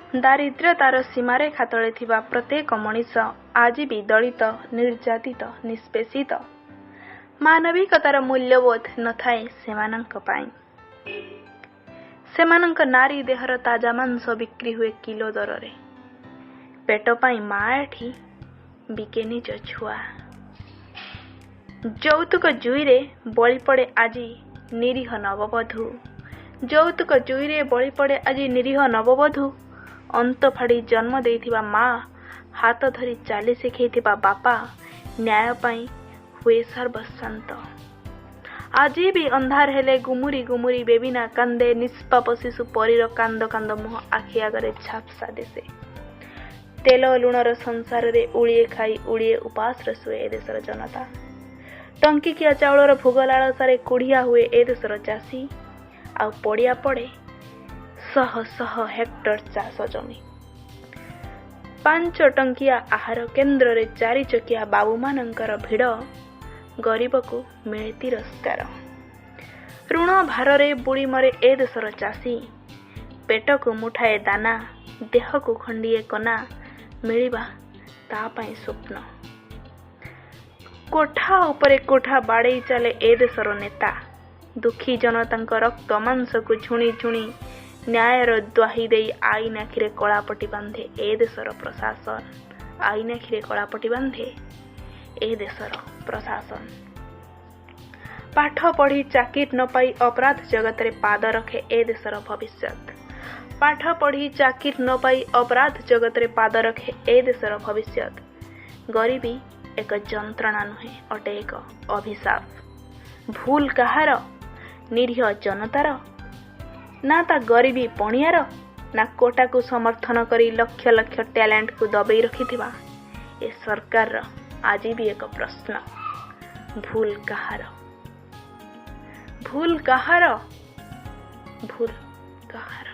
ଦାରିଦ୍ର୍ୟତାର ସୀମାରେଖା ତଳେ ଥିବା ପ୍ରତ୍ୟେକ ମଣିଷ ଆଜି ବି ଦଳିତ, ନିର୍ଯାତିତ, ନିଷ୍ପେଷିତ। ମାନବିକତାର ମୂଲ୍ୟବୋଧ ନଥାଏ ସେମାନଙ୍କ ପାଇଁ। ସେମାନଙ୍କ ନାରୀ ଦେହର ତାଜା ମାଂସ ବିକ୍ରି ହୁଏ କିଲୋ ଦରରେ। ପେଟ ପାଇଁ ମା ଏଠି ବିକେ ନିଜ ଛୁଆ। ଯୌତୁକ ଜୁଇରେ ବଳି ପଡ଼େ ଆଜି ନିରୀହ ନବବଧୂ। ଯୌତୁକ ଜୁଇରେ ବଳି ପଡ଼େ ଆଜି ନିରୀହ ନବବଧୂ। ଅନ୍ତ ଫାଡ଼ି ଜନ୍ମ ଦେଇଥିବା ମା, ହାତ ଧରି ଚାଲି ଶିଖେଇଥିବା ବାପା, ନ୍ୟାୟ ପାଇଁ ହୁଏ ସର୍ବଶାନ୍ତ। ଆଜି ବି ଅନ୍ଧାର ହେଲେ ଗୁମୁରି ଗୁମୁରି ବେବିନା କାନ୍ଦେ। ନିଷ୍ପାପ ଶିଶୁ ପରୀର କାନ୍ଦ କାନ୍ଦ ମୁହଁ ଆଖି ଆଗରେ ଝାପ୍ସା ଦିଶେ। ତେଲ ଲୁଣର ସଂସାରରେ ଉଳିଏ ଖାଇ ଉଳିଏ ଉପାସରେ ଶୁଏ ଏ ଦେଶର ଜନତା। ଟଙ୍କିକିଆ ଚାଉଳର ଭୋଗ ଲାଳସାରେ କୁଢ଼ିଆ ହୁଏ ଏ ଦେଶର ଚାଷୀ। ଆଉ ପଡ଼ିଆ ପଡ଼େ ଶହ ଶହ ହେକ୍ଟର ଚାଷ ଜମି। 5 ଟଙ୍କିଆ ଆହାର କେନ୍ଦ୍ରରେ 4 ଚକିଆ ବାବୁମାନଙ୍କର ଭିଡ଼। ଗରିବକୁ ମିଳେ ତିରସ୍କାର। ଋଣ ଭାରରେ ବୁଡ଼ି ମରେ ଏ ଦେଶର ଚାଷୀ। ପେଟକୁ ମୁଠାଏ ଦାନା, ଦେହକୁ ଖଣ୍ଡିଏ କନା, ମିଳିବା ତା ପାଇଁ ସ୍ୱପ୍ନ। କୋଠା ଉପରେ କୋଠା ବାଡ଼େଇ ଚାଲେ ଏ ଦେଶର ନେତା। ଦୁଃଖୀ ଜନତାଙ୍କ ରକ୍ତ ମାଂସକୁ ଝୁଣି ଝୁଣି ନ୍ୟାୟର ଦ୍ୱାହି ଦେଇ ଆଇନ ଆଖିରେ କଳାପଟି ବାନ୍ଧେ ଏ ଦେଶର ପ୍ରଶାସନ। ଆଇନ ଆଖିରେ କଳାପଟି ବାନ୍ଧେ ଏ ଦେଶର ପ୍ରଶାସନ। ପାଠ ପଢ଼ି ଚାକିରି ନ ପାଇ ଅପରାଧ ଜଗତରେ ପାଦ ରଖେ ଏ ଦେଶର ଭବିଷ୍ୟତ। ପାଠ ପଢ଼ି ଚାକିରି ନ ପାଇ ଅପରାଧ ଜଗତରେ ପାଦ ରଖେ ଏ ଦେଶର ଭବିଷ୍ୟତ। ଗରିବୀ ଏକ ଯନ୍ତ୍ରଣା ନୁହେଁ, ଅଟେ ଏକ ଅଭିଶାପ। ଭୁଲ କାହାର? ନିରୀହ ଜନତାର? ନା ତା ଗରିବୀ ପଣିଆର? ନା କୋଟାକୁ ସମର୍ଥନ କରି ଲକ୍ଷ ଲକ୍ଷ ଟ୍ୟାଲେଣ୍ଟକୁ ଦବେଇ ରଖିଥିବା ଏ ସରକାରର? ଆଜି ବି ଏକ ପ୍ରଶ୍ନ। ଭୁଲ କାହାର? ଭୁଲ କାହାର? ଭୁଲ କାହାର?